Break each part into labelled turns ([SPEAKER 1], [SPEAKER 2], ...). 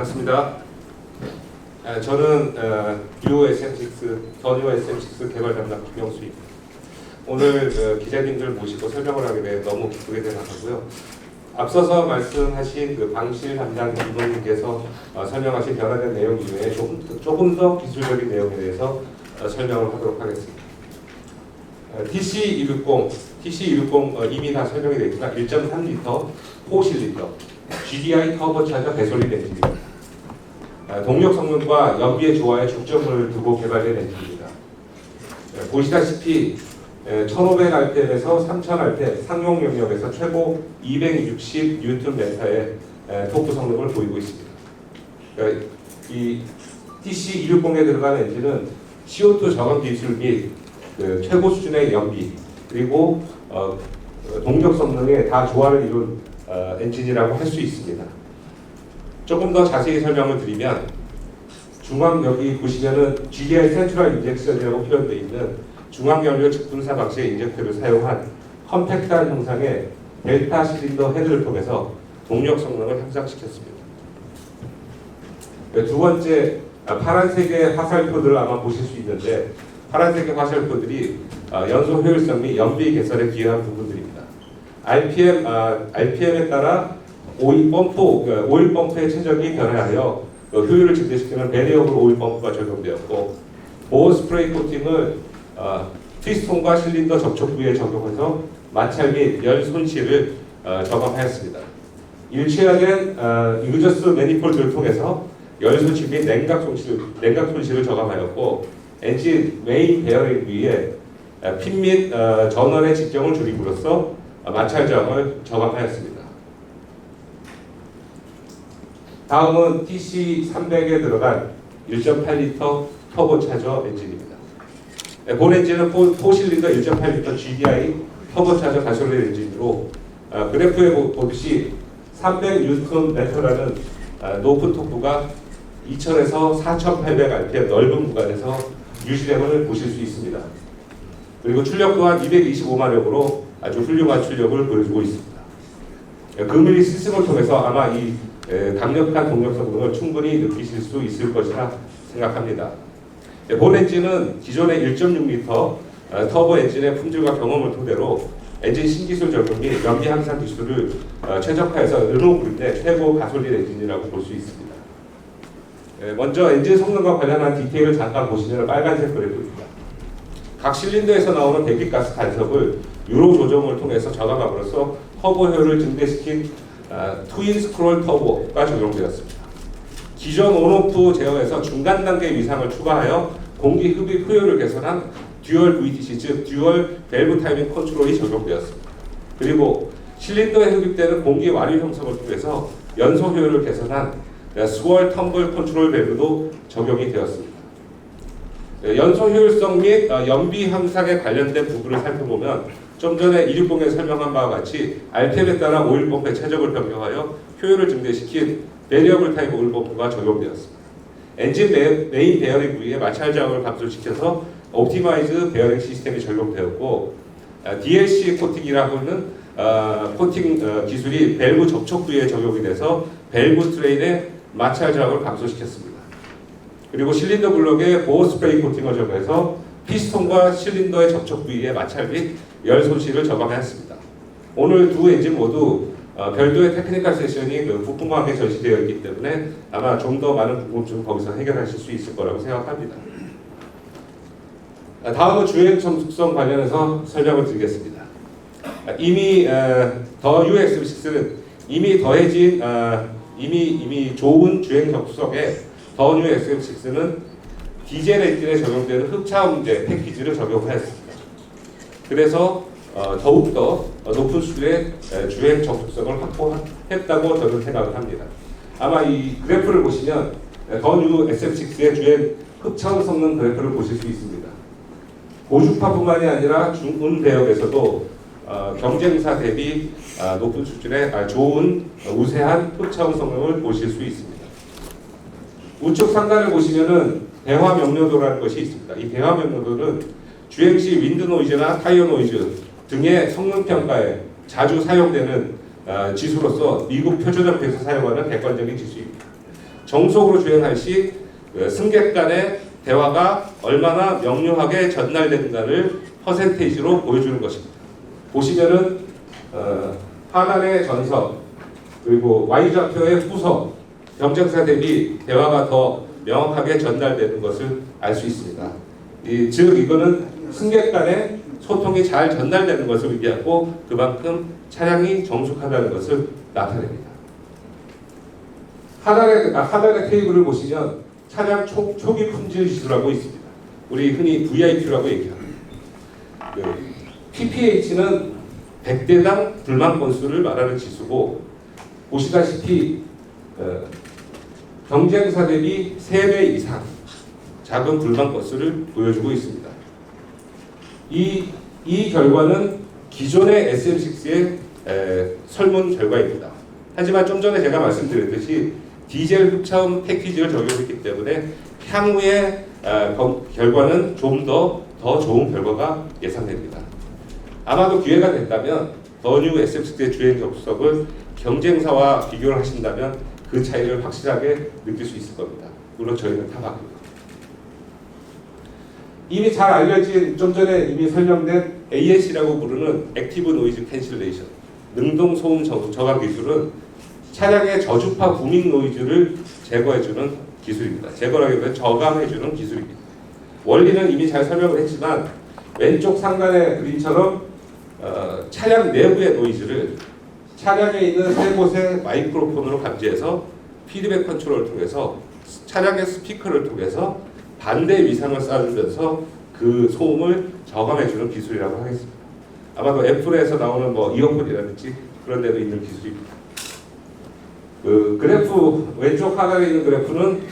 [SPEAKER 1] 반갑습니다. 저는 뉴 SM6, 더 뉴 SM6 개발 담당 김영수입니다. 오늘 기자님들 모시고 설명을 하게 돼 너무 기쁘게 생각하고요. 앞서서 말씀하신 그 방실 담당 이모님께서 설명하신 변화된 내용 이외에 조금 더 기술적인 내용에 대해서 설명을 하도록 하겠습니다. TC260 이미 다 설명이 되어 있지만 1.3L 4실린더 GDI 터보차저 가솔린 엔진입니다. 동력 성능과 연비의 조화에 중점을 두고 개발된 엔진입니다. 보시다시피 1500rpm에서 3000rpm 상용 영역에서 최고 260Nm의 토크 성능을 보이고 있습니다. 이 TC260에 들어가는 엔진은 CO2 저감 기술 및 최고 수준의 연비 그리고 동력 성능에 다 조화를 이룬 엔진이라고 할 수 있습니다. 조금 더 자세히 설명을 드리면 중앙 여기 보시면은 GDI 센트럴 인젝션이라고 표현되어 있는 중앙연료 직분사 방식의 인젝터를 사용한 컴팩트한 형상의 델타 실린더 헤드를 통해서 동력 성능을 향상시켰습니다. 두 번째 파란색의 화살표들을 아마 보실 수 있는데 파란색의 화살표들이 연소 효율성 및 연비 개선에 기여한 부분들입니다. RPM에 따라 오일 펌프의 최적이 변화하여 효율을 증대시키는 베리어블 오일 펌프가 적용되었고 보어 스프레이 코팅을 피스톤과 실린더 접촉 부위에 적용해서 마찰 및 열 손실을 저감하였습니다. 일체화된 유저스 매니폴드를 통해서 열 손실 및 냉각 손실을 저감하였고 엔진 메인 베어링 부위에 핀 및 전원의 직경을 줄임으로써 마찰 저항을 저감하였습니다. 다음은 TC300에 들어간 1.8L 터보차저 엔진입니다. 본 엔진은 4실린더 1.8L GDI 터보차저 가솔린 엔진으로 그래프에 보듯이 300Nm라는 높은 토크가 2000에서 4800rpm 넓은 구간에서 유지됨을 보실 수 있습니다. 그리고 출력 또한 225마력으로 아주 훌륭한 출력을 보여주고 있습니다. 금일이 시스템을 통해서 아마 이 강력한 동력 성능을 충분히 느끼실 수 있을 것이라 생각합니다. 본 엔진은 기존의 1.6L 터보 엔진의 품질과 경험을 토대로 엔진 신기술 적용 및 연비 향상 기술을 최적화해서 르노 그룹의 최고 가솔린 엔진이라고 볼 수 있습니다. 먼저 엔진 성능과 관련한 디테일을 잠깐 보시면 빨간색 그래프입니다. 각 실린더에서 나오는 배기가스 간섭을 유로 조정을 통해서 저감함으로써 터보 효율을 증대시킨 트윈 스크롤 터보가 적용되었습니다. 기존 온오프 제어에서 중간 단계 위상을 추가하여 공기 흡입 효율을 개선한 듀얼 VTC 즉 듀얼 밸브 타이밍 컨트롤이 적용되었습니다. 그리고 실린더에 흡입되는 공기 완류 형성을 통해서 연소 효율을 개선한 스월 텀블 컨트롤 밸브도 적용이 되었습니다. 연소 효율성 및 연비 향상에 관련된 부분을 살펴보면 좀 전에 260에 설명한 바와 같이 RPM에 따라 오일 펌프의 최적을 변경하여 효율을 증대시킨 베리어블 타입 오일 펌프가 적용되었습니다. 엔진 메인 베어링 부위에 마찰 저항을 감소시켜서 옵티마이즈 베어링 시스템이 적용되었고 DLC 코팅이라고 하는 코팅 기술이 밸브 접촉 부위에 적용이 돼서 밸브 스트레인의 마찰 저항을 감소시켰습니다. 그리고 실린더 블록에 보어 스프레이 코팅을 적용해서 피스톤과 실린더의 접촉 부위의 마찰 및 열 손실을 저감하였습니다. 오늘 두 엔진 모두 별도의 테크니컬 세션이 부품과 함께 전시되어 있기 때문에 아마 좀 더 많은 궁금증을 거기서 해결하실 수 있을 거라고 생각합니다. 다음은 주행 성숙성 관련해서 설명을 드리겠습니다. 이미 더 UX6는 이미 더해진 이미 좋은 주행 성숙성에 더 뉴 SM6는 디젤 엔진에 적용되는 흡차음제 패키지를 적용하였습니다. 그래서 더욱더 높은 수준의 주행 정숙성을 확보했다고 저는 생각을 합니다. 아마 이 그래프를 보시면 더 뉴 SM6의 주행 흡차음 성능 그래프를 보실 수 있습니다. 고주파뿐만이 아니라 중운 배역에서도 경쟁사 대비 높은 수준의 좋은 우세한 흡차음 성능을 보실 수 있습니다. 우측 상단을 보시면은 대화 명료도라는 것이 있습니다. 이 대화 명료도는 주행 시 윈드 노이즈나 타이어 노이즈 등의 성능 평가에 자주 사용되는 지수로서 미국 표준업계에서 사용하는 객관적인 지수입니다. 정속으로 주행할 시 승객 간의 대화가 얼마나 명료하게 전달되는가를 퍼센테이지로 보여주는 것입니다. 보시면은 하단의 전선 그리고 Y좌표의 후서 경쟁사 대비 대화가 더 명확하게 전달되는 것을 알 수 있습니다. 즉 이거는 승객 간의 소통이 잘 전달되는 것을 의미하고 그만큼 차량이 정숙하다는 것을 나타냅니다. 하단의 테이블을 보시면 차량 초기 품질 지수라고 있습니다. 우리 흔히 VIQ라고 얘기합니다. PPH는 100대당 불만 건수를 말하는 지수고 보시다시피 경쟁사 대비 3배 이상 작은 불만 건수를 보여주고 있습니다. 이 결과는 기존의 SM6의 설문 결과입니다. 하지만 좀 전에 제가 말씀드렸듯이 디젤 흡차음 패키지를 적용했기 때문에 향후의 결과는 좀 더 좋은 결과가 예상됩니다. 아마도 기회가 된다면 더 뉴 SM6의 주행 접속을 경쟁사와 비교를 하신다면 그 차이를 확실하게 느낄 수 있을 겁니다. 물론 저희는 타박입니다. 이미 잘 알려진 좀 전에 이미 설명된 ANC라고 부르는 액티브 노이즈 캔슬레이션 능동 소음 저감 기술은 차량의 저주파 부밍 노이즈를 제거해주는 기술입니다. 제거라기보다는 저감해주는 기술입니다. 원리는 이미 잘 설명을 했지만 왼쪽 상단의 그림처럼 차량 내부의 노이즈를 차량에 있는 세 곳의 마이크로폰으로 감지해서 피드백 컨트롤을 통해서 차량의 스피커를 통해서 반대 위상을 쌓으면서 그 소음을 저감해주는 기술이라고 하겠습니다. 아마도 애플에서 나오는 뭐 이어폰이라든지 그런 데도 있는 기술입니다. 그 그래프 왼쪽 하단에 있는 그래프는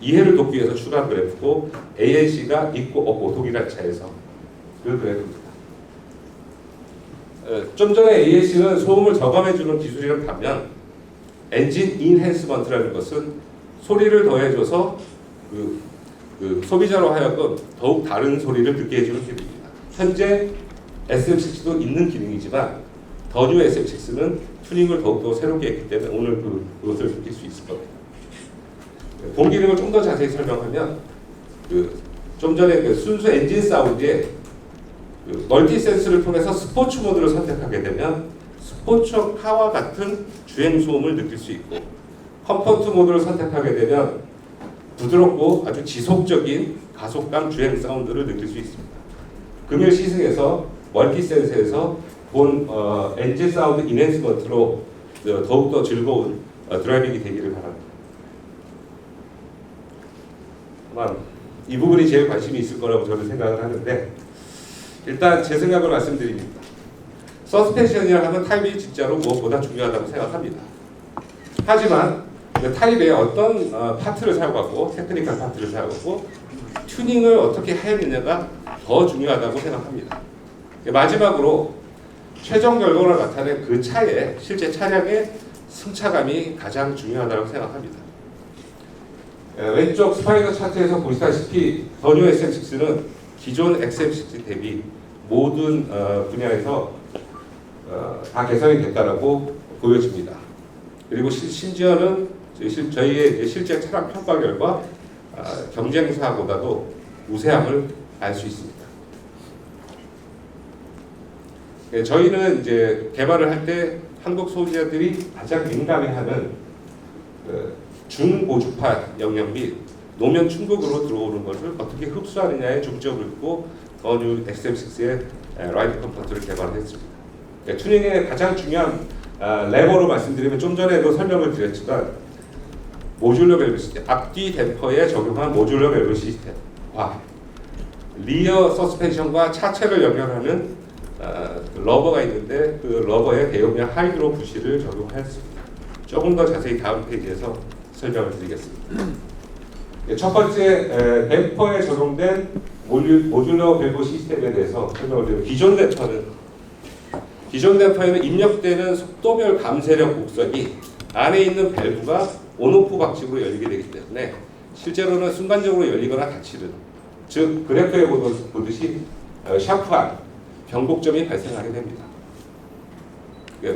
[SPEAKER 1] 이해를 돕기 위해서 추가한 그래프고 ANC가 있고 없고 동일한 차에서 그 그래프입니다. 좀 전에 ANC는 소음을 저감해주는 기술이란 반면 엔진 인핸스먼트라는 것은 소리를 더해줘서 그 소비자로 하여금 더욱 다른 소리를 듣게 해주는 기능입니다. 현재 SM6도 있는 기능이지만 더 뉴 SM6는 튜닝을 더욱더 새롭게 했기 때문에 오늘 그것을 느낄 수 있을 겁니다. 본 기능을 좀 더 자세히 설명하면 좀 전에 순수 엔진 사운드에 멀티 센스를 통해서 스포츠 모드를 선택하게 되면 스포츠카와 같은 주행 소음을 느낄 수 있고 컴포트 모드를 선택하게 되면 부드럽고 아주 지속적인 가속감 주행 사운드를 느낄 수 있습니다. 금일 시승에서 멀티 센스에서 본 엔진 사운드 인핸스먼트로 더욱더 즐거운 드라이빙이 되기를 바랍니다. 이 부분이 제일 관심이 있을 거라고 저는 생각을 하는데 일단 제 생각을 말씀드립니다. 서스펜션이라 하면 타입이 진짜로 무엇보다 중요하다고 생각합니다. 하지만 그 타입에 어떤 파트를 사용하고 테크니컬 파트를 사용하고 튜닝을 어떻게 해내느냐가 더 중요하다고 생각합니다. 마지막으로 최종 결과를 나타낸 그 차의 실제 차량의 승차감이 가장 중요하다고 생각합니다. 왼쪽 스파이더 차트에서 보시다시피 더 뉴 SM6는 기존 XM6 대비 모든 분야에서 다 개선이 됐다라고 보여집니다. 그리고 심지어는 저희의 실제 차량 평가 결과 경쟁사보다도 우세함을 알 수 있습니다. 저희는 이제 개발을 할 때 한국 소비자들이 가장 민감해하는 중고주파 영역 및 노면 충격으로 들어오는 것을 어떻게 흡수하느냐에 중점을 두고 더 뉴 XM6의 라이드 컴포트를 개발했습니다. 튜닝의 가장 중요한 레버로 말씀드리면 좀 전에도 설명을 드렸지만 모듈러 밸브 시스템, 앞뒤 댐퍼에 적용한 모듈러 밸브 시스템과 리어 서스펜션과 차체를 연결하는 러버가 있는데 그 러버에 대용량 하이드로 부시를 적용하였습니다. 조금 더 자세히 다음 페이지에서 설명을 드리겠습니다. 첫 번째 댐퍼에 적용된 모듈러 밸브 시스템에 대해서 설명을 드리면 기존 댐퍼에는 입력되는 속도별 감쇄력 곡선이 안에 있는 밸브가 온오프 방식으로 열리게 되기 때문에 실제로는 순간적으로 열리거나 닫히는 즉 그래프에 보듯이 샤프한 변곡점이 발생하게 됩니다.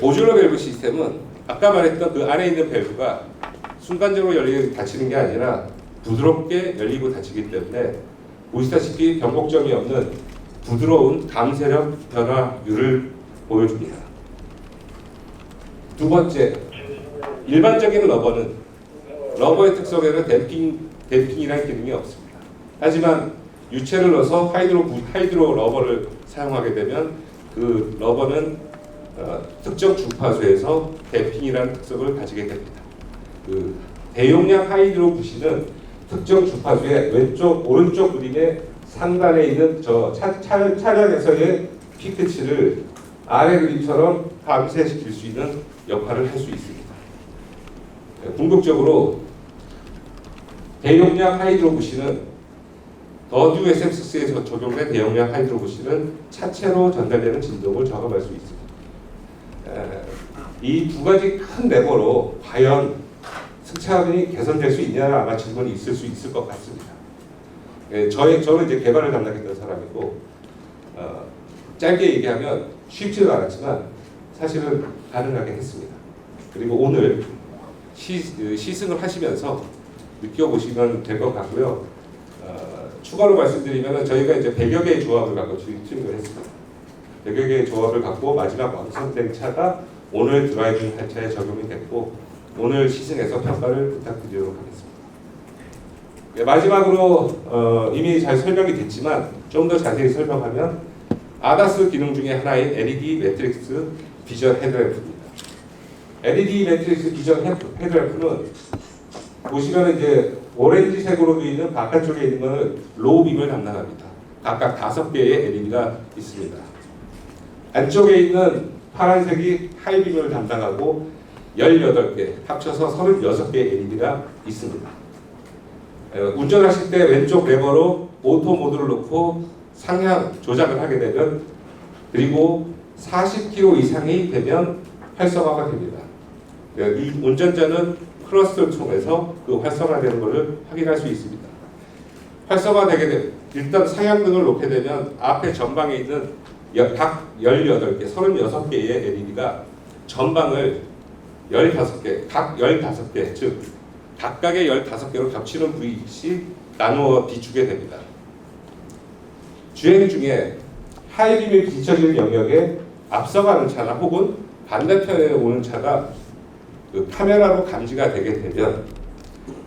[SPEAKER 1] 모듈러 밸브 시스템은 아까 말했던 그 안에 있는 밸브가 순간적으로 열리고 닫히는 게 아니라 부드럽게 열리고 닫히기 때문에 보시다시피 변곡점이 없는 부드러운 감세력 변화율을 보여줍니다. 두 번째, 일반적인 러버는 러버의 특성에는 댐핑이라는 기능이 없습니다. 하지만 유체를 넣어서 하이드로 러버를 사용하게 되면 그 러버는 특정 주파수에서 댐핑이라는 특성을 가지게 됩니다. 그 대용량 하이드로 부시는 특정 주파수의 왼쪽, 오른쪽 그림의 상단에 있는 저 차량에서의 피크치를 아래 그림처럼 감쇄시킬 수 있는 역할을 할 수 있습니다. 궁극적으로 대용량 하이드로 부시는 더 뉴 SM6에서 적용된 대용량 하이드로 부시는 차체로 전달되는 진동을 저감할 수 있습니다. 이 두 가지 큰 레버로 과연 승차감이 개선될 수 있냐는 아마 질문이 있을 수 있을 것 같습니다. 저는 이제 개발을 담당했던 사람이고 짧게 얘기하면 쉽지는 않았지만 사실은 가능하게 했습니다. 그리고 오늘 시승을 하시면서 느껴보시면 될 것 같고요. 추가로 말씀드리면 저희가 이제 100여 개의 조합을 갖고 튜닝을 했습니다. 100여 개의 조합을 갖고 마지막 완성된 차가 오늘 드라이빙 할 차에 적용이 됐고 오늘 시승해서 평가를 부탁드리도록 하겠습니다. 마지막으로 이미 잘 설명이 됐지만 좀 더 자세히 설명하면 ADAS 기능 중에 하나인 LED 매트릭스 비전 헤드램프입니다. LED 매트릭스 비전 헤드램프는 보시면 이제 오렌지색으로 되어 있는 바깥쪽에 있는 것은 로우빔을 담당합니다. 각각 5개의 LED가 있습니다. 안쪽에 있는 파란색이 하이빔을 담당하고 18개, 합쳐서 36개의 LED가 있습니다. 운전하실 때 왼쪽 레버로 오토 모드를 놓고 상향 조작을 하게 되면 그리고 40km 이상이 되면 활성화가 됩니다. 이 운전자는 클러스터를 통해서 그 활성화되는 것을 확인할 수 있습니다. 활성화되게 되면 일단 상향등을 놓게 되면 앞에 전방에 있는 각 18개, 36개의 LED가 전방을 15개, 각 15개, 즉 각각의 15개로 겹치는 부위씩 나누어 비추게 됩니다. 주행 중에 하이빔이 비춰지는 영역에 앞서가는 차나 혹은 반대편에 오는 차가 그 카메라로 감지가 되게 되면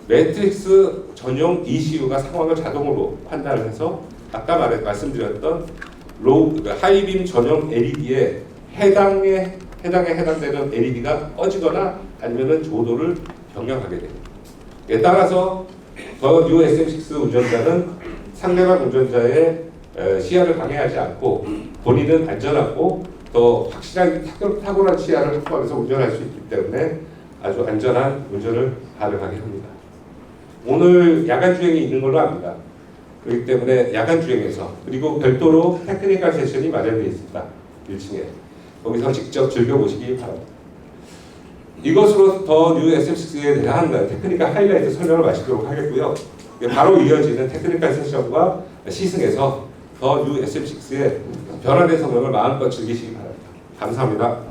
[SPEAKER 1] 매트릭스 전용 ECU가 상황을 자동으로 판단을 해서 아까 말씀드렸던 하이빔 전용 LED에 해당되는 LED가 꺼지거나 아니면은 조도를 변경하게 됩니다. 이에 따라서 더 뉴 SM6 운전자는 상대방 운전자의 시야를 방해하지 않고 본인은 안전하고 더 확실한 탁월한 시야를 확보하면서 운전할 수 있기 때문에 아주 안전한 운전을 가능하게 합니다. 오늘 야간 주행이 있는 걸로 압니다. 그렇기 때문에 야간 주행에서 그리고 별도로 테크니컬 세션이 마련되어 있습니다. 1층에 거기서 직접 즐겨보시기 바랍니다. 이것으로 더 뉴 SM6에 대한 테크니컬 하이라이트 설명을 마치도록 하겠고요. 바로 이어지는 테크니컬 세션과 시승에서 더 뉴 SM6의 변화된 성능을 마음껏 즐기시기 바랍니다. 감사합니다.